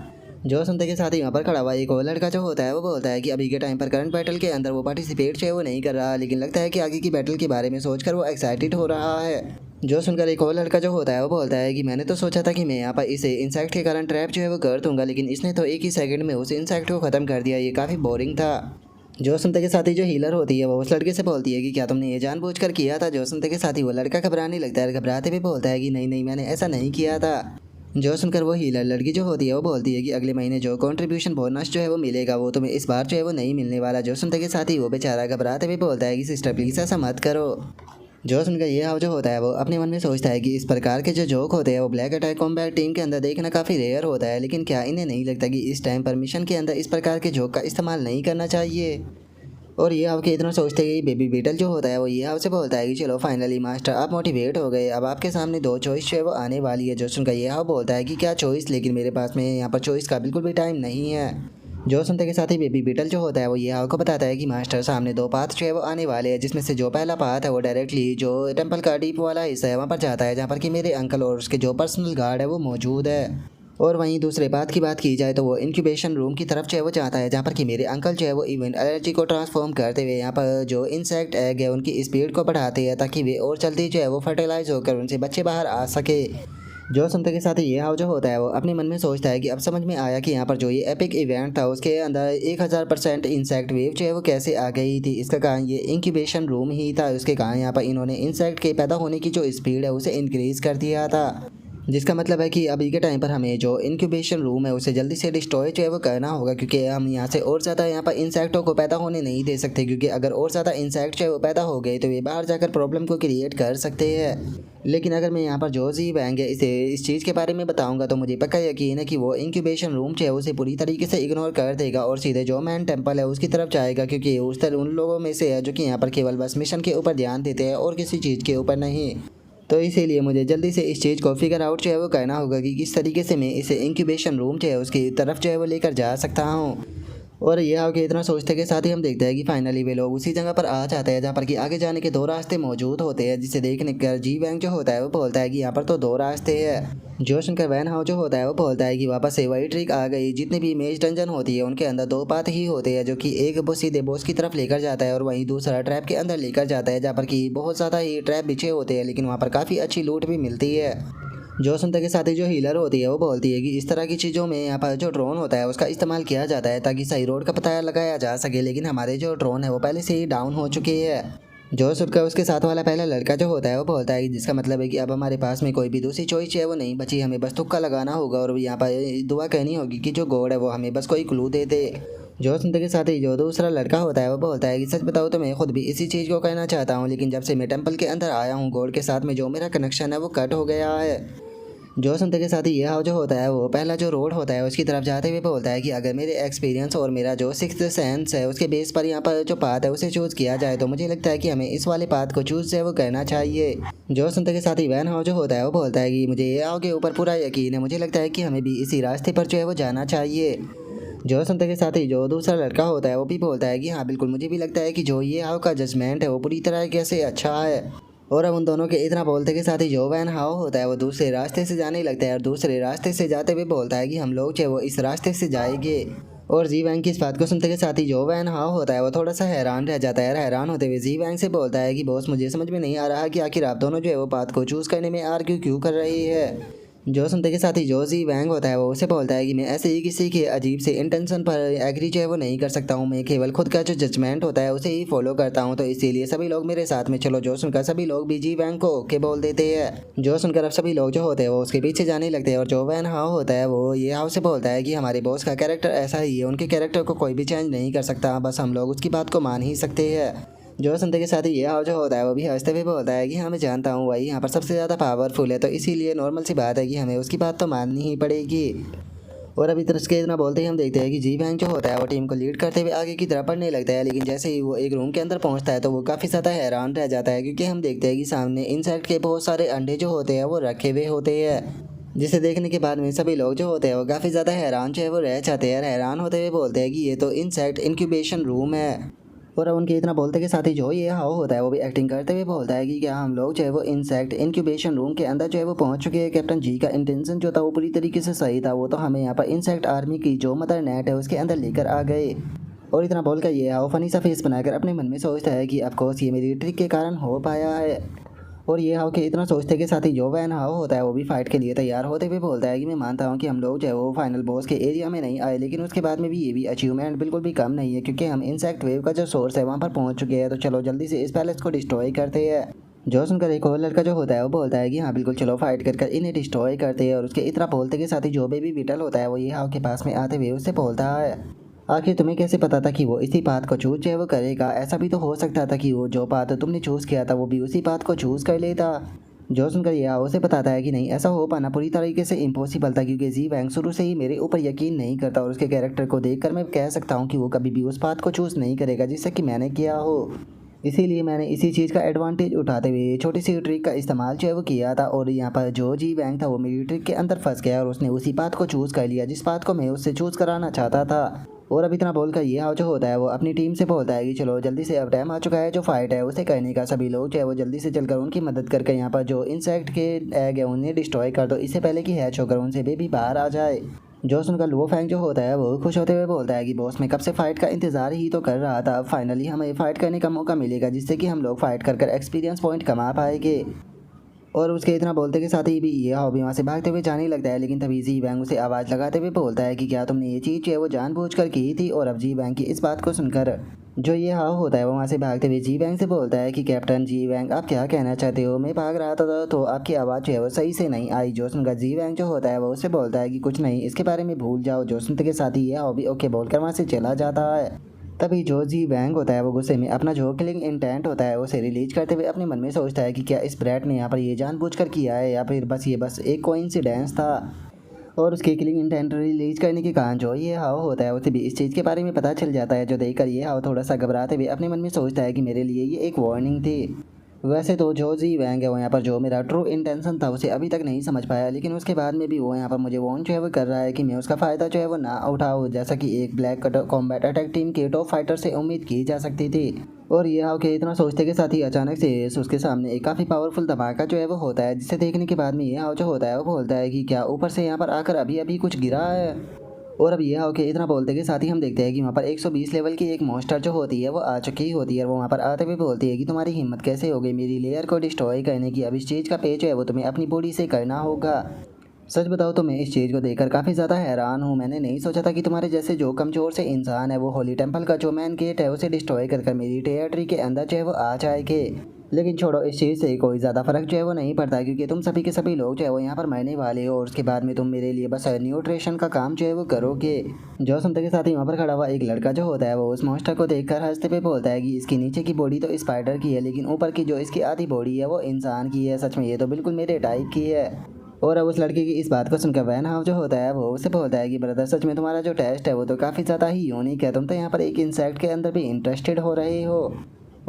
जो सुनते के साथ ही वहाँ पर खड़ा हुआ एक और लड़का जो होता है वो बोलता है कि अभी के टाइम पर करंट बैटल के अंदर वो पार्टिसिपेट जो है वो नहीं कर रहा, लेकिन लगता है कि आगे की बैटल के बारे में सोचकर वो एक्साइटेड हो रहा है। जो सुनकर एक और लड़का जो होता है वो बोलता है कि मैंने तो सोचा था कि मैं यहाँ पर इसे इंसेक्ट के कारण ट्रैप जो है वो कर दूंगा, लेकिन इसने तो एक ही सेकंड में उस इंसेक्ट को ख़त्म कर दिया, ये काफ़ी बोरिंग था। जो सुनते के साथ ही जो हीलर होती है वो उस लड़के से बोलती है कि क्या तुमने ये जानबूझकर किया था। जो सुनते के साथ ही वो लड़का घबराने लगता है, घबराते हुए बोलता है कि नहीं नहीं मैंने ऐसा नहीं किया था। जो सुनकर वो हीलर लड़की जो होती है वो बोलती है कि अगले महीने जो कंट्रीब्यूशन बोनस जो है वो मिलेगा वो तुम्हें इस बार जो है वो नहीं मिलने वाला। जो सुनते के साथ ही वो बेचारा घबराते हुए बोलता है कि सिस्टर प्लीज़ ऐसा मत करो। जो सुनकर ये हाव जो होता है वो अपने मन में सोचता है कि इस प्रकार के जो जोक होते हैं वो ब्लैक अटैक कॉम्बैट टीम के अंदर देखना काफ़ी रेयर होता है, लेकिन क्या इन्हें नहीं लगता कि इस टाइम पर मिशन के अंदर इस प्रकार के जोक का इस्तेमाल नहीं करना चाहिए। और ये आपके इतना सोचते ही बेबी बीटल जो होता है वो ये आपसे बोलता है कि चलो फाइनली मास्टर आप मोटिवेट हो गए, अब आपके सामने दो चॉइस जो है वो आने वाली है। जो सुनकर ये हाव बोलता है कि क्या चॉइस, लेकिन मेरे पास में यहाँ पर चॉइस का बिल्कुल भी टाइम नहीं है। जो सुनते के साथ ही बेबी बीटल जो होता है वो ये हाव को बताता है कि मास्टर सामने दो पाथ जो है वो आने वाले हैं, जिसमें से जो पहला पाथ है वो डायरेक्टली जो टेम्पल का डीप वाला हिस्सा है वहाँ पर जाता है, जहाँ पर कि मेरे अंकल और उसके जो पर्सनल गार्ड है वो मौजूद है। और वहीं दूसरे बात की बात की जाए तो वो इंक्यूबेशन रूम की तरफ जो है वो जाता है, जहाँ पर कि मेरे अंकल जो है वो इवेंट एनर्जी को ट्रांसफॉर्म करते हुए यहाँ पर जो इंसेक्ट एग है उनकी स्पीड को बढ़ाते हैं, ताकि वे और जल्दी जो है वो फर्टिलाइज होकर उनसे बच्चे बाहर आ सके। जो सुनते के साथ ही ये हाव जो होता है वो अपने मन में सोचता है कि अब समझ में आया कि यहाँ पर जो ये एपिक इवेंट था उसके अंदर 1000% इंसेक्ट वेव जो है वो कैसे आ गई थी। इसका कारण ये इंक्यूबेशन रूम ही था, उसके कारण यहाँ पर इन्होंने इंसेक्ट के पैदा होने की जो स्पीड है उसे इंक्रीज कर दिया था, जिसका मतलब है कि अभी के टाइम पर हमें जो इंक्यूबेशन रूम है उसे जल्दी से डिस्ट्रॉय जो है वो करना होगा, क्योंकि हम यहाँ से और ज़्यादा यहाँ पर इंसेक्टों को पैदा होने नहीं दे सकते, क्योंकि अगर और ज़्यादा इंसेक्ट जो है वो पैदा हो गए तो ये बाहर जाकर प्रॉब्लम को क्रिएट कर सकते हैं। लेकिन अगर मैं यहाँ पर जो जी वैंग है इसे इस चीज़ के बारे में बताऊंगा तो मुझे पक्का यकीन है कि वो इंक्यूबेशन रूम जो है उसे पूरी तरीके से इग्नोर कर देगा और सीधे जो मैन टेम्पल है उसकी तरफ जाएगा, क्योंकि उस तरह उन लोगों में से है जो कि यहाँ पर केवल बस मिशन के ऊपर ध्यान देते हैं और किसी चीज़ के ऊपर नहीं। तो इसीलिए मुझे जल्दी से इस चीज़ को फिगर आउट जो है वो करना होगा कि किस तरीके से मैं इसे इंक्यूबेशन रूम जो है उसकी तरफ जो है वो लेकर जा सकता हूँ। और ये आगे इतना सोचते के साथ ही हम देखते हैं कि फाइनली वे लोग उसी जगह पर आ जाते हैं जहाँ पर कि आगे जाने के दो रास्ते मौजूद होते हैं, जिसे देखने कर जी वैंग जो होता है वो बोलता है कि यहाँ पर तो दो रास्ते हैं। जो सुनकर वैन हाउ जो होता है वो बोलता है कि वापस से वही ट्रिक आ गई, जितने भी इमेज डंजन होती है उनके अंदर दो पाथ ही होते हैं, जो कि एक वो सीधे बॉस की तरफ लेकर जाता है और वहीं दूसरा ट्रैप के अंदर लेकर जाता है, जहाँ पर कि बहुत ज़्यादा ही ट्रैप बिछे होते हैं, लेकिन वहाँ पर काफ़ी अच्छी लूट भी मिलती है। जो सुनते के साथ ही जो हीलर होती है वो बोलती है कि इस तरह की चीज़ों में यहाँ पर जो ड्रोन होता है उसका इस्तेमाल किया जाता है ताकि सही रोड का पता लगाया जा सके, लेकिन हमारे जो ड्रोन है वो पहले से ही डाउन हो चुके हैं। जो सुनकर उसके साथ वाला पहला लड़का जो होता है वो बोलता है कि जिसका मतलब है कि अब हमारे पास में कोई भी दूसरी चॉइस है वो नहीं बची, हमें बस तुक्का लगाना होगा और यहाँ पर दुआ कहनी होगी कि जो गॉड है वो हमें बस कोई क्लू दे दे। जो सुनते के साथ ही जो दूसरा लड़का होता है वो बोलता है कि सच बताओ तो मैं खुद भी इसी चीज़ को कहना चाहता हूँ, लेकिन जब से मैं टेम्पल के अंदर आया हूँ गॉड के साथ में जो मेरा कनेक्शन है वो कट हो गया है। जो सुनते के साथ ही ये हाव जो होता है वो पहला जो रोड होता है उसकी तरफ जाते हुए बोलता है कि अगर मेरे एक्सपीरियंस और मेरा जो सिक्स्थ सेंस है उसके बेस पर यहाँ पर जो पाथ है उसे चूज़ किया जाए तो मुझे लगता है कि हमें इस वाले पाथ को चूज़ है वो करना चाहिए। जो सुनते के साथ ही वैन हाव जो होता है वो बोलता है कि मुझे ये हाव के ऊपर पूरा यकीन है, मुझे लगता है कि हमें भी इसी रास्ते पर जो है वो जाना चाहिए। जो सुनते के साथ ही जो दूसरा लड़का होता है वो भी बोलता है कि हाँ बिल्कुल मुझे भी लगता है कि जो ये हाव का जजमेंट है वो पूरी तरीके से अच्छा है। और अब उन दोनों के इतना बोलते के साथ ही जो वैन हाव होता है वो दूसरे रास्ते से जाने लगता है और दूसरे रास्ते से जाते हुए बोलता है कि हम लोग जो है वो इस रास्ते से जाएंगे। और जी वैंग की इस बात को सुनते के साथ ही जो वैन हाव होता है वो थोड़ा सा हैरान रह जाता है। हैरान होते हुए जी वैंग से बोलता है कि बॉस मुझे समझ में नहीं आ रहा कि आखिर आप दोनों जो है वो बात को चूज़ करने में आर्ग्यू क्यों कर रही है। जो सुनते के साथ ही जो जी वैंग होता है वो उसे बोलता है कि मैं ऐसे ही किसी के अजीब से इंटेंशन पर एग्री जो है वो नहीं कर सकता हूँ, मैं केवल खुद का जो जजमेंट होता है उसे ही फॉलो करता हूँ, तो इसीलिए सभी लोग मेरे साथ में चलो। जो सुनकर सभी लोग भी जी वैंग को ओके बोल देते हैं। जो सुनकर अब सभी लोग जो होते हैं वो उसके पीछे जाने लगते हैं और जो वैन हाव होता है वो ये हाव से बोलता है कि हमारे बॉस का कैरेक्टर ऐसा ही है, उनके कैरेक्टर को कोई भी चेंज नहीं कर सकता, बस हम लोग उसकी बात को मान ही सकते हैं। जो सुनते के साथ ही ये हाव जो होता है वो भी हंसते हुए बोलता है कि हाँ मैं जानता हूँ वही यहाँ पर सबसे ज़्यादा पावरफुल है, तो इसीलिए नॉर्मल सी बात है कि हमें उसकी बात तो माननी ही पड़ेगी। और अभी तरह के इतना बोलते ही हम देखते हैं कि जी वैंग जो होता है वो टीम को लीड करते हुए आगे की तरफ बढ़ने लगता है, लेकिन जैसे ही वो एक रूम के अंदर पहुंचता है तो वो काफ़ी ज़्यादा हैरान रह जाता है, क्योंकि हम देखते हैं कि सामने इंसेक्ट के बहुत सारे अंडे जो होते हैं वो रखे हुए होते हैं, जिसे देखने के बाद में सभी लोग जो होते हैं वो काफ़ी ज़्यादा हैरान जो है वो रह जाते हैं। हैरान होते हुए बोलते हैं कि ये तो इंसेक्ट इंक्यूबेशन रूम है। और अब उनके इतना बोलते के साथ ही जो ये हाओ होता है वो भी एक्टिंग करते हुए बोलता है कि क्या हम लोग जो है वो इंसेक्ट इंक्यूबेशन रूम के अंदर जो है वो पहुंच चुके हैं। कैप्टन जी का इंटेंशन जो था वो पूरी तरीके से सही था, वो तो हमें यहाँ पर इंसेक्ट आर्मी की जो मदर नेट है उसके अंदर लेकर आ गए। और इतना बोलकर ये हाओ फनी सा फेस बनाकर अपने मन में सोचता है कि ऑफकोर्स ये मेरी ट्रिक के कारण हो पाया है। और ये हाउ के इतना सोचते के साथ ही जो वैन हाउ होता है वो भी फाइट के लिए तैयार होते हुए बोलता है कि मैं मानता हूँ कि हम लोग जो है वो फाइनल बॉस के एरिया में नहीं आए, लेकिन उसके बाद में भी ये भी अचीवमेंट बिल्कुल भी कम नहीं है, क्योंकि हम इंसेक्ट वेव का जो सोर्स है वहाँ पर पहुँच चुके हैं। तो चलो जल्दी से इस पैलेस को डिस्ट्रॉय करते हैं। जो सुनकर एक और लड़का जो होता है वो बोलता है कि हाँ बिल्कुल चलो फाइट कर इन्हें डिस्ट्रॉय करते हैं। और उसके इतना बोलते के साथ ही जो बेबी बीटल होता है वो ये हाउ के पास में आते हुए उससे बोलता है, आखिर तुम्हें कैसे पता था कि वो इसी पाथ को चूज जो है वो करेगा? ऐसा भी तो हो सकता था कि वो जो पाथ तुमने चूज़ किया था वो भी उसी पाथ को चूज़ कर लेता। जो सुनकर यह उसे बताता है कि नहीं, ऐसा हो पाना पूरी तरीके से इम्पॉसिबल था, क्योंकि जी वैंग शुरू से ही मेरे ऊपर यकीन नहीं करता और उसके कैरेक्टर को देखकर मैं कह सकता हूँ कि वो कभी भी उस बात को चूज़ नहीं करेगा जिससे कि मैंने किया हो। इसीलिए मैंने इसी चीज़ का एडवांटेज उठाते हुए छोटी सी ट्रिक का इस्तेमाल जो है वो किया था। और यहाँ पर जो जी वैंग था वो मेरी ट्रिक के अंदर फंस गया और उसने उसी बात को चूज़ कर लिया जिस बात को मैं उससे चूज़ कराना चाहता था। और अब इतना बोलकर ये हाउ जो होता है वो अपनी टीम से बोलता है कि चलो जल्दी से अब टाइम आ चुका है जो फाइट है उसे करने का। सभी लोग जो है वो जल्दी से चलकर उनकी मदद करके यहाँ पर जो इंसेक्ट के एग है उन्हें डिस्ट्रॉय कर दो, इससे पहले कि हैच होकर उनसे बेबी बाहर आ जाए। जो सुनकर लुओ फैंग जो होता है वो खुश होते हुए बोलता है कि बॉस मैं कब से फाइट का इंतजार ही तो कर रहा था, अब फाइनली हमें फाइट करने का मौका मिलेगा जिससे कि हम लोग फाइट कर एक्सपीरियंस पॉइंट कमा पाएंगे। और उसके इतना बोलते के साथ ही भी ये हॉबी वहाँ से भागते हुए जाने लगता है, लेकिन तभी जी वैंग उसे आवाज़ लगाते हुए बोलता है कि क्या तुमने ये चीज़ जो है वो जानबूझकर की थी। और अब जी वैंग की इस बात को सुनकर जो ये हाव होता है वो वहाँ से भागते हुए जी वैंग से बोलता है कि कैप्टन जी वैंग आप क्या कहना चाहते हो? मैं भाग रहा था तो आपकी आवाज़ जो है वो सही से नहीं आई। जो सुनकर जी वैंग जो होता है वो उससे बोलता है कि कुछ नहीं, इसके बारे में भूल जाओ। जो सुनते के साथ ही ये हॉबी ओके बोलकर वहाँ से चला जाता है। तभी जो जी वैंग होता है वो गुस्से में अपना जो किलिंग इंटेंट होता है उसे रिलीज करते हुए अपने मन में सोचता है कि क्या इस ब्रैट ने यहाँ पर ये जानबूझकर किया है या फिर बस एक कोइंसिडेंस था। और उसके किलिंग इंटेंट रिलीज करने के कारण जो ये हाव होता है उसे भी इस चीज़ के बारे में पता चल जाता है, जो देखकर ये हाव थोड़ा सा घबराते हुए अपने मन में सोचता है कि मेरे लिए ये एक वार्निंग थी। वैसे तो जो जी वैंग है वो यहाँ पर जो मेरा ट्रू इंटेंशन था उसे अभी तक नहीं समझ पाया, लेकिन उसके बाद में भी वो यहाँ पर मुझे वार्न जो है वो कर रहा है कि मैं उसका फ़ायदा जो है वो ना उठाऊँ, जैसा कि एक ब्लैक कॉम्बैट अटैक टीम के टॉप फाइटर से उम्मीद की जा सकती थी। और ये हाव के इतना सोचते के साथ ही अचानक से उसके सामने एक काफ़ी पावरफुल धमाका जो है वो होता है, जिसे देखने के बाद में ये हाव जो होता है वो बोलता है कि क्या ऊपर से यहाँ पर आकर अभी अभी कुछ गिरा है। और अब ये ओके इतना बोलते के साथ ही हम देखते हैं कि वहाँ पर 120 लेवल की एक मॉन्स्टर जो होती है वो आ चुकी होती है। वो वहाँ पर आते हुए बोलती है कि तुम्हारी हिम्मत कैसे हो गई मेरी लेयर को डिस्ट्रॉय करने की? अब इस चीज़ का पे जो है वो तुम्हें अपनी बॉडी से करना होगा। सच बताओ तो मैं इस चीज़ को देखकर काफ़ी ज़्यादा हैरान हूँ। मैंने नहीं सोचा था कि तुम्हारे जैसे जो कमज़ोर से इंसान है वो होली टेम्पल का जो मैन गेट है उसे डिस्ट्रॉय कर मेरी टेरिटरी के अंदर जो है वो आ जाएंगे। लेकिन छोड़ो, इस चीज़ से कोई ज़्यादा फर्क जो है वो नहीं पड़ता, क्योंकि तुम सभी के सभी लोग जो है वो यहाँ पर मरने वाले हो और उसके बाद में तुम मेरे लिए बस न्यूट्रिशन का काम जो है वो करोगे। जो सुनते के साथ ही वहाँ पर खड़ा हुआ एक लड़का जो होता है वो उस मॉन्स्टर को देखकर हंसते हुए बोलता है कि इसकी नीचे की बॉडी तो स्पाइडर की है, लेकिन ऊपर की जो इसकी आधी बॉडी है वो इंसान की है। सच में ये तो बिल्कुल मेरे टाइप की है। और अब उस लड़के की इस बात को सुनकर वैन हाउ जो होता है वो उसे बोलता है कि ब्रदर सच में तुम्हारा जो टेस्ट है वो तो काफ़ी ज़्यादा ही यूनिक है, तुम तो यहाँ पर एक इंसेक्ट के अंदर भी इंटरेस्टेड हो रहे हो।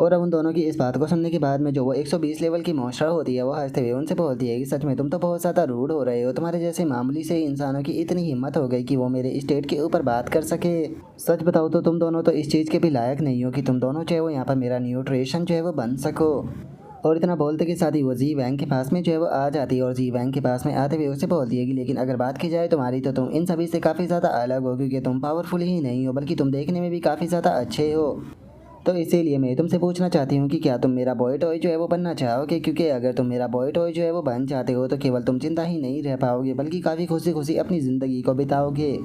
और अब उन दोनों की इस बात को सुनने के बाद में जो वो 120 लेवल की मॉन्स्टर होती है वो हंसते हुए उनसे बोलती है कि सच में तुम तो बहुत ज़्यादा रूड हो रहे हो, तुम्हारे जैसे मामूली से इंसानों की इतनी हिम्मत हो गई कि वो मेरे स्टेट के ऊपर बात कर सके। सच बताओ तो तुम दोनों तो इस चीज़ के भी लायक नहीं हो कि तुम दोनों जो है वो यहाँ पर मेरा न्यूट्रिशन जो है वो बन सको। और इतना बोलते के साथ ही वो जी वैंग के पास में जो है वो आ जाती है और जी वैंग के पास में आते हुए उसे बोलती है कि लेकिन अगर बात की जाए तुम्हारी तो तुम इन सभी से काफ़ी ज़्यादा अलग हो, क्योंकि तुम पावरफुल ही नहीं हो बल्कि तुम देखने में भी काफ़ी ज़्यादा अच्छे हो। तो इसीलिए मैं तुमसे पूछना चाहती हूँ कि क्या तुम मेरा बॉय टॉय जो है वो बनना चाहोगे? क्योंकि अगर तुम मेरा बॉय टॉय जो है वो बन जाते हो तो केवल तुम जिंदा ही नहीं रह पाओगे बल्कि काफ़ी खुशी खुशी अपनी ज़िंदगी को बिताओगे।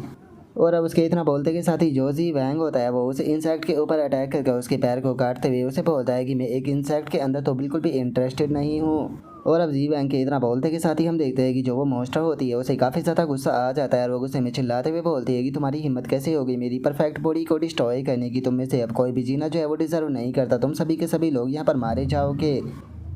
और अब उसके इतना बोलते के साथ ही जो जी वैंग होता है वो उस इंसेक्ट के ऊपर अटैक करके उसके पैर को काटते हुए उसे बोलता है कि मैं एक इंसेक्ट के अंदर तो बिल्कुल भी इंटरेस्टेड नहीं हूँ। और अब जी वैंग के इतना बोलते के साथ ही हम देखते हैं कि जो वो मॉन्स्टर होती है उसे काफ़ी ज़्यादा गुस्सा आ जाता है और वो गुस्से में चिल्लाते हुए बोलती है कि तुम्हारी हिम्मत कैसे हो गई मेरी परफेक्ट बॉडी को डिस्ट्रॉय करने की? तुम में से अब कोई भी जीना जो है वो डिजर्व नहीं करता, तुम सभी के सभी लोग यहाँ पर मारे जाओगे।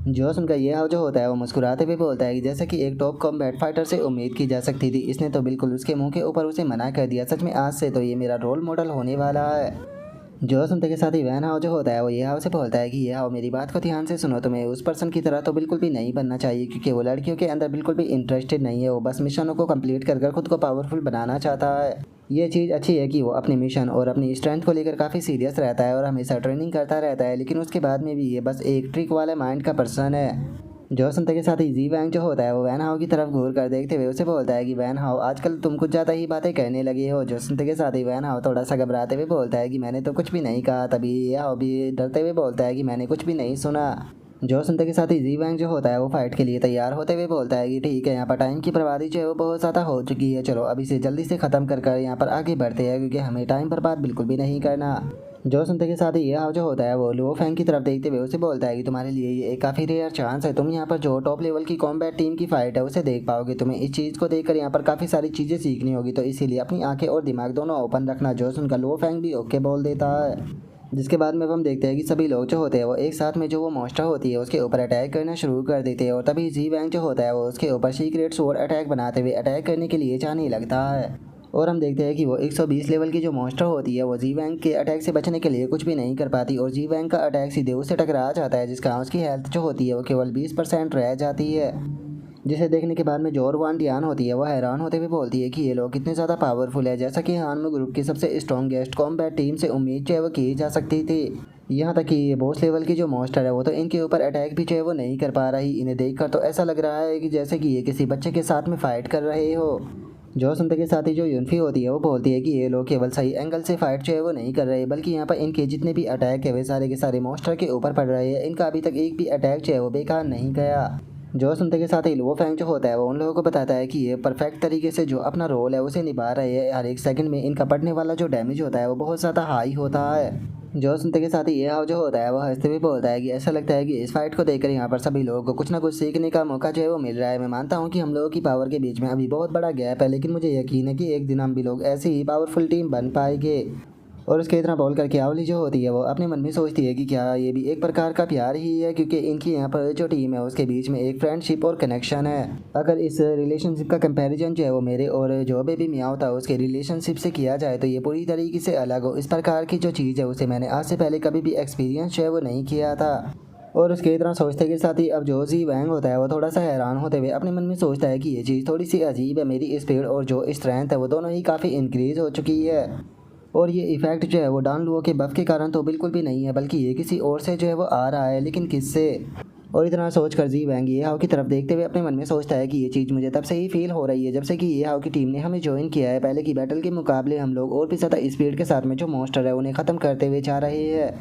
जो सुनकर ये हाव जो होता है वो मुस्कुराते हुए बोलता है कि जैसा कि एक टॉप कॉम्बैट फाइटर से उम्मीद की जा सकती थी, इसने तो बिल्कुल उसके मुंह के ऊपर उसे मना कर दिया। सच में आज से तो ये मेरा रोल मॉडल होने वाला है। जो सुनते के साथ ही वैन हाव जो होता है वो ये हाव से बोलता है कि ये हाव मेरी बात को ध्यान से सुनो, तुम्हें उस पर्सन की तरह तो बिल्कुल भी नहीं बनना चाहिए, क्योंकि वो लड़कियों के अंदर बिल्कुल भी इंटरेस्टेड नहीं है, वो बस मिशनों को कंप्लीट कर खुद को पावरफुल बनाना चाहता है। ये चीज़ अच्छी है कि वो अपने मिशन और अपनी स्ट्रेंथ को लेकर काफ़ी सीरियस रहता है और हमेशा ट्रेनिंग करता रहता है, लेकिन उसके बाद में भी ये बस एक ट्रिक वाले माइंड का पर्सन है। जो सुनते के साथ ही जी वैंग जो होता है वो वैन हाउ की तरफ घूर कर देखते हुए उसे बोलता है कि वैन हाउ आजकल तुम कुछ ज़्यादा ही बातें कहने लगे हो। जो सुनते के साथ ही वैन हाउ थोड़ा सा घबराते हुए बोलता है कि मैंने तो कुछ भी नहीं कहा। तभी ये हाउ भी डरते हुए बोलता है कि मैंने कुछ भी नहीं सुना। जो सुनते के साथ ही जी वैंग जो होता है वो फाइट के लिए तैयार होते हुए बोलता है कि ठीक है, यहाँ पर टाइम की बर्बादी जो है वो बहुत ज़्यादा हो चुकी है, चलो अब इसे जल्दी से ख़त्म कर यहाँ पर आगे बढ़ते हैं, क्योंकि हमें टाइम बर्बाद बिल्कुल भी नहीं करना। जो सुनते के साथ ही ये हाव जो होता है वो लुओ फैंग की तरफ देखते हुए उसे बोलता है कि तुम्हारे लिए ये एक काफ़ी रेयर चांस है, तुम यहाँ पर जो टॉप लेवल की कॉम्बैट टीम की फाइट है उसे देख पाओगे। तुम्हें इस चीज़ को देखकर यहाँ पर काफ़ी सारी चीज़ें सीखनी होगी, तो इसीलिए अपनी आंखें और दिमाग दोनों ओपन रखना। जो सुनकर लुओ फैंग भी ओके बोल देता है। जिसके बाद में अब हम देखते हैं कि सभी लोग जो होते हैं वो एक साथ में जो वो मॉन्स्टर होती है उसके ऊपर अटैक करना शुरू कर देते हैं, और तभी जी वैंग जो होता है वो उसके ऊपर सीक्रेट स्वॉर्ड अटैक बनाते हुए अटैक करने के लिए जाने लगता है। और हम देखते हैं कि वो 120 लेवल की जो मॉन्स्टर होती है वो जी वैंग के अटैक से बचने के लिए कुछ भी नहीं कर पाती, और जी वैंग का अटैक सीधे उससे टकरा जाता है, जिसका उसकी हेल्थ जो होती है वो केवल 20% रह जाती है। जिसे देखने के बाद में जो वान डियान होती है वो हैरान होते हुए बोलती है कि ये लोग कितने ज़्यादा पावरफुल है, जैसा कि हानमो ग्रुप की सबसे स्ट्रॉन्गेस्ट कॉम्बैट टीम से उम्मीद जो है वो की जा सकती थी। यहाँ तक कि ये बॉस लेवल की जो मॉन्स्टर है वो तो इनके ऊपर अटैक भी जो है वो नहीं कर पा रही। इन्हें देखकर तो ऐसा लग रहा है कि जैसे कि ये किसी बच्चे के साथ में फाइट कर रहे हो। जो सुनते के साथ ही जो यूनफी होती है वो बोलती है कि ये लोग केवल सही एंगल से फाइट जो है वो नहीं कर रहे, बल्कि यहाँ पर इनके जितने भी अटैक है वे सारे के सारे मॉन्स्टर के ऊपर पड़ रहे हैं। इनका अभी तक एक भी अटैक जो है वो बेकार नहीं गया। जो सुनते के साथ ही लुओ फैंग जो होता है वो उन लोगों को बताता है कि ये परफेक्ट तरीके से जो अपना रोल है उसे निभा रहे हैं। हर एक सेकंड में इनका पड़ने वाला जो डैमेज होता है वो बहुत ज़्यादा हाई होता है। जो सुनते के साथ ही ये हाव जो होता है वो हंसते हुए बोलता है कि ऐसा लगता है कि इस फाइट को देखकर यहाँ पर सभी लोगों को कुछ ना कुछ सीखने का मौका जो है वो मिल रहा है। मैं मानता हूँ कि हम लोगों की पावर के बीच में अभी बहुत बड़ा गैप है, लेकिन मुझे यकीन है कि एक दिन हम भी लोग ऐसी ही पावरफुल टीम बन पाएंगे। और उसके इतना बोल करके आवली जो होती है वो अपने मन में सोचती है कि क्या ये भी एक प्रकार का प्यार ही है, क्योंकि इनकी यहाँ पर जो टीम है उसके बीच में एक फ्रेंडशिप और कनेक्शन है। अगर इस रिलेशनशिप का कंपैरिजन जो है वो मेरे और जो बेबी मियाओ था उसके रिलेशनशिप से किया जाए तो ये पूरी तरीके से अलग हो। इस प्रकार की जो चीज़ है उसे मैंने आज से पहले कभी भी एक्सपीरियंस जो है वो नहीं किया था। और उसके इतना सोचते के साथ ही अब जो जी वैंग होता है वो थोड़ा सा हैरान होते हुए अपने मन में सोचता है कि ये चीज़ थोड़ी सी अजीब है। मेरी स्पीड और जो स्ट्रेंथ है वो दोनों ही काफ़ी इंक्रीज हो चुकी है, और ये इफेक्ट जो है वो डान लुओ के बफ के कारण तो बिल्कुल भी नहीं है, बल्कि ये किसी और से जो है वो आ रहा है, लेकिन किससे। और इतना सोच कर जी वैंग ये हाउ की तरफ देखते हुए अपने मन में सोचता है कि ये चीज़ मुझे तब से ही फील हो रही है जब से कि ये हाउ की टीम ने हमें ज्वाइन किया है। पहले की बैटल के मुकाबले हम लोग और भी ज़्यादा स्पीड के साथ में जो मॉन्स्टर है उन्हें ख़त्म करते हुए जा रहे हैं।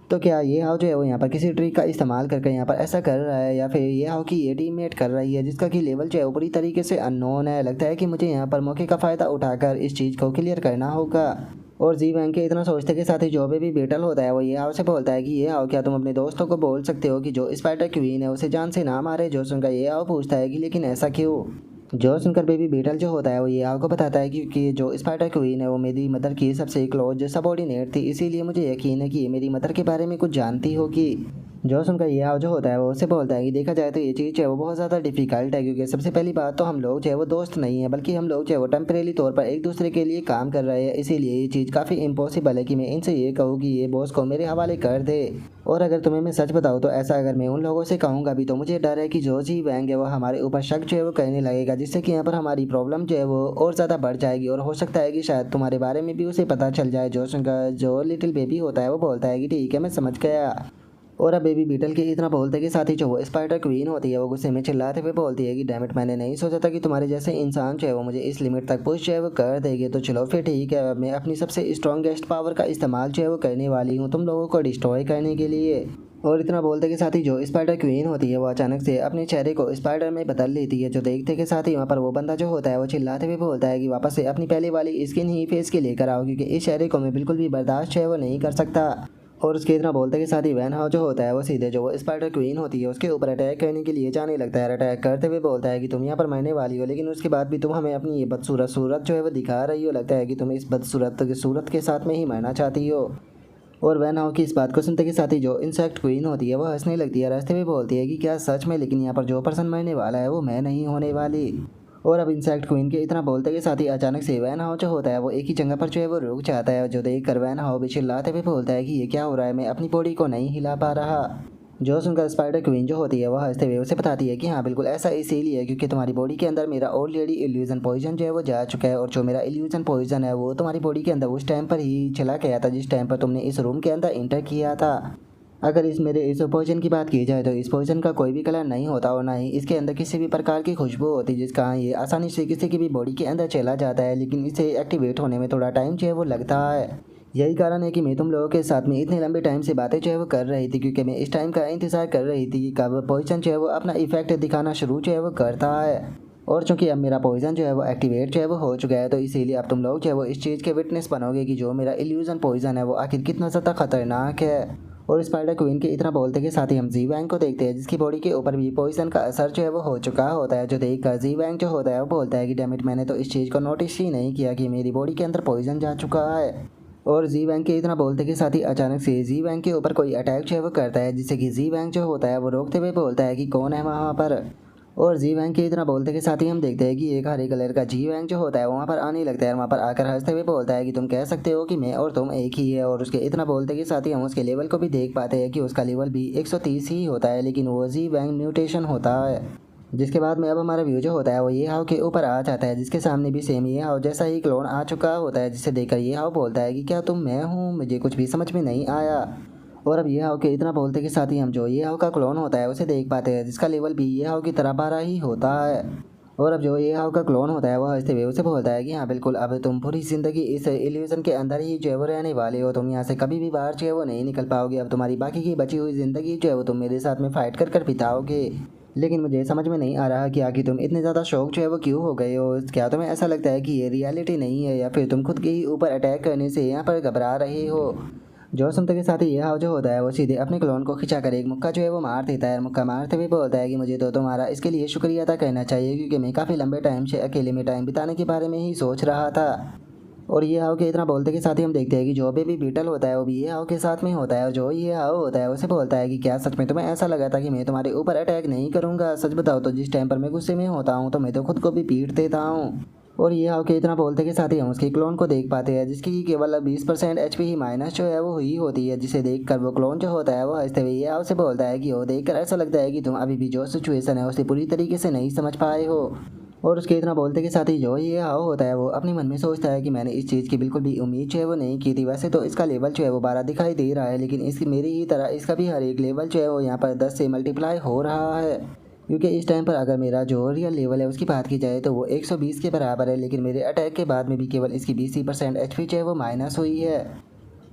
तो क्या ये हाउ जो है वो यहाँ पर किसी ट्रिक का इस्तेमाल करके यहाँ पर ऐसा कर रहा है, या फिर ये हाउ की ये टीममेट कर रही है जिसका कि लेवल जो है वो पूरी तरीके से अननोन है। लगता है कि मुझे यहाँ पर मौके का फ़ायदा उठाकर इस चीज़ को क्लियर करना होगा। और जी वैंग के इतना सोचते के साथ ही जो भी बेटल होता है वो ये हाउ से बोलता है कि ये हाउ क्या तुम अपने दोस्तों को बोल सकते हो कि जो स्पाइडर क्वीन है उसे जान से ना मारे। जो सुनकर ये हाउ पूछता है कि लेकिन ऐसा क्यों। जो सुनकर बेबी बीटल जो होता है वो ये हाउ को बताता है कि जो स्पाइडर क्वीन है वो मेरी मदर की सबसे क्लोज सबॉर्डिनेट थी, इसीलिए मुझे यकीन है कि ये मेरी मदर के बारे में कुछ जानती होगी। जो सुनकर ये हाउ जो होता है वो उससे बोलता है कि देखा जाए तो ये चीज़ जो है वो बहुत ज़्यादा डिफिकल्ट है, क्योंकि सबसे पहली बात तो हम लोग जो है वो दोस्त नहीं है, बल्कि हम लोग जो है वो टेम्परेरी तौर पर एक दूसरे के लिए काम कर रहे हैं। इसीलिए ये चीज़ काफ़ी इम्पॉसिबल है कि मैं इनसे ये कहूँ कि ये बॉस को मेरे हवाले कर दे। और अगर तुम्हें मैं सच बताऊँ तो ऐसा अगर मैं उन लोगों से कहूँगा भी तो मुझे डर है कि जो जी वैंग है वो हमारे ऊपर शक जो है वो करने लगेगा, जिससे कि यहाँ पर हमारी प्रॉब्लम जो है वो और ज़्यादा बढ़ जाएगी, और हो सकता है कि शायद तुम्हारे बारे में भी उसे पता चल जाए। जो सुनकर जो लिटिल बेबी होता है वो बोलता है कि ठीक है, मैं समझ गया। और अब बेबी बीटल के इतना बोलते के साथ ही जो वो स्पाइडर क्वीन होती है वो गुस्से में चिल्लाते हुए बोलती है कि डैमिट, मैंने नहीं सोचा था कि तुम्हारे जैसे इंसान जो है वो मुझे इस लिमिट तक पुश जो है वो कर देगी। तो चलो फिर ठीक है, मैं अपनी सबसे स्ट्रॉन्गेस्ट पावर का इस्तेमाल जो है वो करने वाली हूँ तुम लोगों को डिस्ट्रॉय करने के लिए। और इतना बोलते के साथ ही जो स्पाइडर क्वीन होती है वो अचानक से अपने चेहरे को स्पाइडर में बदल लेती है। जो देखते के साथ ही वहाँ पर वो बंदा जो होता है वो चिल्लाते हुए बोलता है कि वापस से अपनी पहले वाली स्किन ही फेस के लेकर आओ, क्योंकि इस चेहरे को मैं बिल्कुल भी बर्दाश्त जो है वो नहीं कर सकता। और उसके इतना बोलते के साथ ही वैन हाउ जो होता है वो सीधे जो वो स्पाइडर क्वीन होती है उसके ऊपर अटैक करने के लिए जाने लगता है। अटैक करते हुए बोलता है कि तुम यहाँ पर मरने वाली हो, लेकिन उसके बाद भी तुम हमें अपनी ये बदसूरत सूरत जो है वो दिखा रही हो। लगता है कि तुम इस बदसूरत की सूरत के साथ में ही मरना चाहती हो। और वैन हाउ की इस बात को सुनते के साथ ही जो इंसेक्ट क्वीन होती है वो हंसने लगती है, रास्ते में बोलती है कि क्या सच में, लेकिन यहाँ पर जो पर्सन मरने वाला है वो मैं नहीं होने वाली। और अब इंसेक्ट क्वीन के इतना बोलते के साथ ही अचानक से वैन हाउ जो होता है वो एक ही जगह पर जो है वो रुक जाता है। जो देख कर वैन हाउ भी चिल्लाते हुए बोलता है कि ये क्या हो रहा है, मैं अपनी बॉडी को नहीं हिला पा रहा। जो सुनकर स्पाइडर क्वीन जो होती है वो हंसते हुए उसे बताती है कि हाँ बिल्कुल ऐसा इसीलिए क्योंकि तुम्हारी बॉडी के अंदर मेरा ऑलरेडी इल्यूजन पॉइजन जो है वो जा चुका है, और जो मेरा इल्यूजन पॉइजन है वो तुम्हारी बॉडी के अंदर उस टाइम पर ही चला गया था जिस टाइम पर तुमने इस रूम के अंदर इंटर किया था। अगर इस पॉइजन की बात की जाए तो इस पॉइजन का कोई भी कलर नहीं होता और ना ही इसके अंदर किसी भी प्रकार की खुशबू होती जिसका ये आसानी से किसी की भी बॉडी के अंदर चला जाता है, लेकिन इसे एक्टिवेट होने में थोड़ा टाइम जो है वो लगता है। यही कारण है कि मैं तुम लोगों के साथ में इतने लंबे टाइम से बातें जो है वो कर रही थी, क्योंकि मैं इस टाइम का इंतज़ार कर रही थी कि कब पॉइजन जो है वो अपना इफेक्ट दिखाना शुरू जो है वो करता है। और चूंकि अब मेरा पॉइजन जो है वो एक्टिवेट जो है वो हो चुका है, तो इसीलिए अब तुम लोग जो है वो इस चीज़ के विटनेस बनोगे कि जो मेरा इल्यूजन पॉइजन है वो आखिर कितना ज़्यादा खतरनाक है। और स्पाइडर क्वीन के इतना बोलते के साथ ही हम जी वैंग को देखते हैं जिसकी बॉडी के ऊपर भी पॉइजन का असर जो है वो हो चुका होता है, जो देख कर जी वैंग जो होता है वो बोलता है कि डैमिट मैंने तो इस चीज़ को नोटिस ही नहीं किया कि मेरी बॉडी के अंदर पॉइजन जा चुका है। और जी वैंग के इतना बोलते के साथ ही अचानक से जी वैंग के ऊपर कोई अटैक जो है वो करता है, जिससे कि जी वैंग जो होता है वो रोकते हुए बोलता है कि कौन है वहाँ पर। और जी वैंग के इतना बोलते के साथ ही हम देखते हैं कि एक हरे कलर का जी वैंग जो होता है वहाँ पर आने लगता है, वहाँ पर आकर हंसते हुए बोलता है कि तुम कह सकते हो कि मैं और तुम एक ही है। और उसके इतना बोलते के साथ ही हम उसके लेवल को भी देख पाते हैं कि उसका लेवल भी 130 ही होता है, लेकिन वो जी वैंग म्यूटेशन होता है। जिसके बाद में अब हमारा व्यू जो होता है वो ये हाव के ऊपर आ जाता है, जिसके सामने भी सेम ये हाव जैसा ही क्लोन आ चुका होता है, जिसे देखकर ये हाव बोलता है कि क्या तुम मैं हूँ, मुझे कुछ भी समझ में नहीं आया। और अब ये हाव के इतना बोलते के साथ ही हम जो ये हाव का क्लोन होता है उसे देख पाते हैं, जिसका लेवल भी ये हाव की तरह 12 ही होता है। और अब जो ये हाव का क्लोन होता है वो हंसते हुए उसे बोलता है कि हाँ बिल्कुल अब तुम पूरी ज़िंदगी इस इल्यूजन के अंदर ही जो है वो रहने वाले हो, तुम यहाँ से कभी भी बाहर जो है वो नहीं निकल पाओगे। अब तुम्हारी बाकी की बची हुई ज़िंदगी जो है वो तुम मेरे साथ में फ़ाइट कर कर बिताओगे। लेकिन मुझे समझ में नहीं आ रहा कि आखिर तुम इतने ज़्यादा शौक जो है वो क्यों हो गए हो। क्या तुम्हें ऐसा लगता है कि ये रियलिटी नहीं है, या फिर तुम खुद के ही ऊपर अटैक करने से यहाँ पर घबरा रहे हो। जो सुनते के साथ ही ये हाव जो होता है वो सीधे अपने क्लोन को खिंचा कर एक मुक्का जो है वो मार देता है। मुक्का मारते हुए बोलता है कि मुझे तो तुम्हारा इसके लिए शुक्रिया अदा करना चाहिए, क्योंकि मैं काफ़ी लंबे टाइम से अकेले में टाइम बिताने के बारे में ही सोच रहा था। और ये हाव के इतना बोलते के साथ ही हम देखते हैं कि जो बेबी बीटल होता है वो भी ये हाव के साथ में होता है, और जो ये हाव होता है उसे बोलता है कि क्या सच में तुम्हें ऐसा लगा था कि मैं तुम्हारे ऊपर अटैक नहीं करूँगा। सच बताओ तो जिस टाइम पर मैं गुस्से में होता हूँ तो मैं तो खुद को भी पीट देता हूँ। और ये हाव के इतना बोलते के साथ ही हम उसके क्लोन को देख पाते हैं, जिसकी केवल 20% एचपी ही माइनस जो है वो हुई होती है, जिसे देखकर वो क्लोन जो होता है वो हंसते हुए ये हाव से बोलता है कि वो देखकर ऐसा लगता है कि तुम अभी भी जो सिचुएशन है उसे पूरी तरीके से नहीं समझ पाए हो। और उसके इतना बोलते के साथ ही जो ये हाव होता है वो अपने मन में सोचता है कि मैंने इस चीज़ की बिल्कुल भी उम्मीद जो है वो नहीं की थी। वैसे तो इसका लेवल जो है वो 12 दिखाई दे रहा है, लेकिन इसकी मेरी ही तरह इसका भी हर एक लेवल जो है वो यहाँ पर 10 से मल्टीप्लाई हो रहा है। क्योंकि इस टाइम पर अगर मेरा जो रियल लेवल है उसकी बात की जाए तो वो 120 के बराबर है, लेकिन मेरे अटैक के बाद में भी केवल इसकी 20% एचपी जो है वो माइनस हुई है।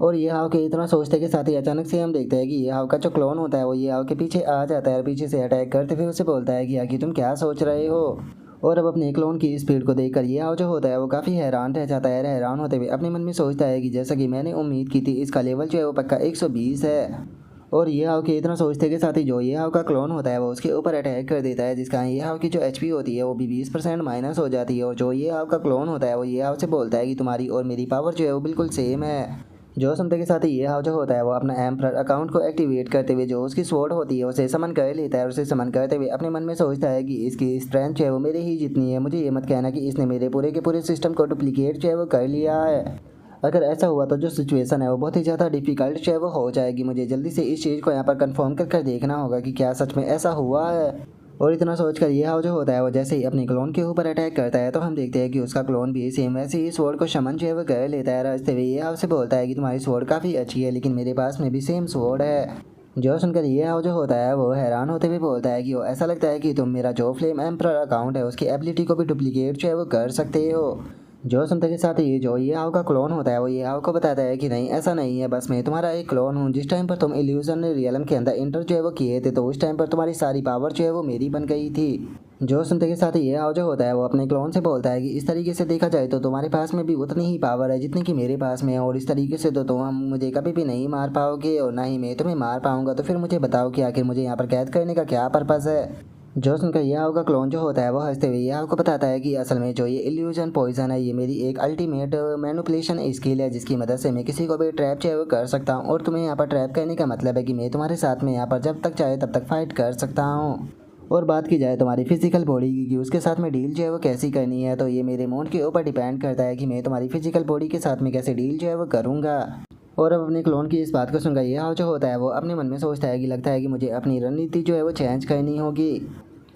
और ये हाव के इतना सोचते के साथ ही अचानक से हम देखते हैं कि ये हाव का जो क्लोन होता है वो ये हाव के पीछे आ जाता है और पीछे से अटैक करते हुए उसे बोलता है कि आखिर तुम क्या सोच रहे हो। और अब अपने क्लोन की स्पीड को देखकर ये हाव जो होता है वो काफ़ी हैरान रह जाता है। हैरान होते हुए अपने मन में सोचता है कि जैसा कि मैंने उम्मीद की थी इसका लेवल जो है वो पक्का 120 है। और ये हाव के इतना सोचते के साथ ही जो ये हाव का क्लोन होता है वो उसके ऊपर अटैक कर देता है, जिसका ये हाव की जो एचपी होती है वो भी 20% माइनस हो जाती है। और जो ये हाव का क्लोन होता है वो ये हाव से बोलता है कि तुम्हारी और मेरी पावर जो है वो बिल्कुल सेम है। जो सुनते के साथ ही ये हाव जो होता है वो अपना एम्परर अकाउंट को एक्टिवेट करते हुए जो उसकी स्वॉर्ड होती है उसे समन कर लेता है, और उसे समन करते हुए अपने मन में सोचता है कि इसकी स्ट्रेंथ जो है वो मेरे ही जितनी है। मुझे ये मत कहना कि इसने मेरे पूरे के पूरे सिस्टम को डुप्लीकेट जो है वो कर लिया है। अगर ऐसा हुआ तो जो सिचुएशन है वो बहुत ही ज़्यादा डिफ़िकल्ट जो है वो हो जाएगी। मुझे जल्दी से इस चीज़ को यहाँ पर कंफर्म कर कर देखना होगा कि क्या सच में ऐसा हुआ है। और इतना सोचकर ये हाव जो होता है वो जैसे ही अपने क्लोन के ऊपर अटैक करता है तो हम देखते हैं कि उसका क्लोन भी सेम वैसे ही स्वॉर्ड को शमन जो है वो कर लेता है। रास्ते में ये हाव से बोलता है कि तुम्हारी स्वॉर्ड काफ़ी अच्छी है, लेकिन मेरे पास में भी सेम स्वॉर्ड है। जो सुनकर ये हाव जो होता है वो हैरान होते हुए बोलता है कि वो ऐसा लगता है कि तुम मेरा जो फ्लेम एम्परर अकाउंट है उसकी एबिलिटी को भी डुप्लीकेट जो है वो कर सकते हो। जो सुनते के साथ ही जो ये हाव का क्लोन होता है वो ये हाव को बताता है कि नहीं ऐसा नहीं है, बस मैं तुम्हारा एक क्लोन हूँ। जिस टाइम पर तुम इल्यूजन रियलम के अंदर इंटर जो है वो किए थे तो उस टाइम पर तुम्हारी सारी पावर जो है वो मेरी बन गई थी। जो सुनते के साथ ही ये हाव जो होता है वो अपने क्लोन से बोलता है कि इस तरीके से देखा जाए तो तुम्हारे पास में भी उतनी ही पावर है जितनी कि मेरे पास में है, और इस तरीके से तो तुम मुझे कभी भी नहीं मार पाओगे और ना ही मैं तुम्हें मार पाऊंगा। तो फिर मुझे बताओ कि आखिर मुझे यहाँ पर कैद करने का क्या पर्पज़ है। जो सुनकर ये हाव का क्लोन जो होता है वो हंसते हुए ये हाव को बताता है कि असल में जो ये इल्यूजन पॉइजन है ये मेरी एक अल्टीमेट मैनिपुलेशन स्किल है, जिसकी मदद से मैं किसी को भी ट्रैप जो है वो कर सकता हूँ। और तुम्हें यहाँ पर ट्रैप करने का मतलब है कि मैं तुम्हारे साथ में यहाँ पर जब तक चाहे तब तक फाइट कर सकता हूँ। और बात की जाए तुम्हारी फिजिकल बॉडी की कि उसके साथ में डील जो है वो कैसी करनी है, तो ये मेरे मूड के ऊपर डिपेंड करता है कि मैं तुम्हारी फिजिकल बॉडी के साथ में कैसे डील जो है वो करूँगा। और अब अपने क्लोन की इस बात को सुनकर ये हाउ जो होता है वो अपने मन में सोचता है कि लगता है कि मुझे अपनी रणनीति जो है वो चेंज करनी होगी।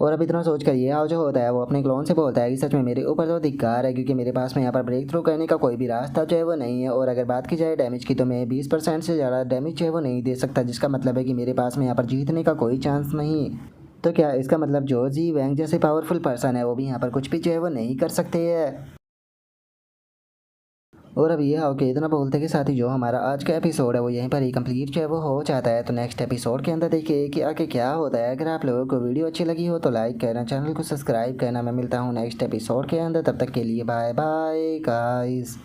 और अब इतना सोच कर ये हाउ जो होता है वो अपने क्लोन से बोलता है कि सच में मेरे ऊपर तो धिक्कार है, क्योंकि मेरे पास में यहाँ पर ब्रेक थ्रू करने का कोई भी रास्ता जो है वो नहीं है। और अगर बात की जाए डैमेज की तो मैं 20% से ज़्यादा डैमेज जो है वो नहीं दे सकता, जिसका मतलब है कि मेरे पास में यहाँ पर जीतने का कोई चांस नहीं। तो क्या इसका मतलब जो जी वैंग जैसे पावरफुल पर्सन है वो भी यहाँ पर कुछ भी जो है वो नहीं कर सकते हैं। और अब ये आओ कि इतना बोलते के साथ ही जो हमारा आज का एपिसोड है वो यहीं पर ही कंप्लीट जो है वो हो जाता है। तो नेक्स्ट एपिसोड के अंदर देखिए कि आगे क्या होता है। अगर आप लोगों को वीडियो अच्छी लगी हो तो लाइक करना, चैनल को सब्सक्राइब करना। मैं मिलता हूँ नेक्स्ट एपिसोड के अंदर, तब तक के लिए बाय बाय गाइस।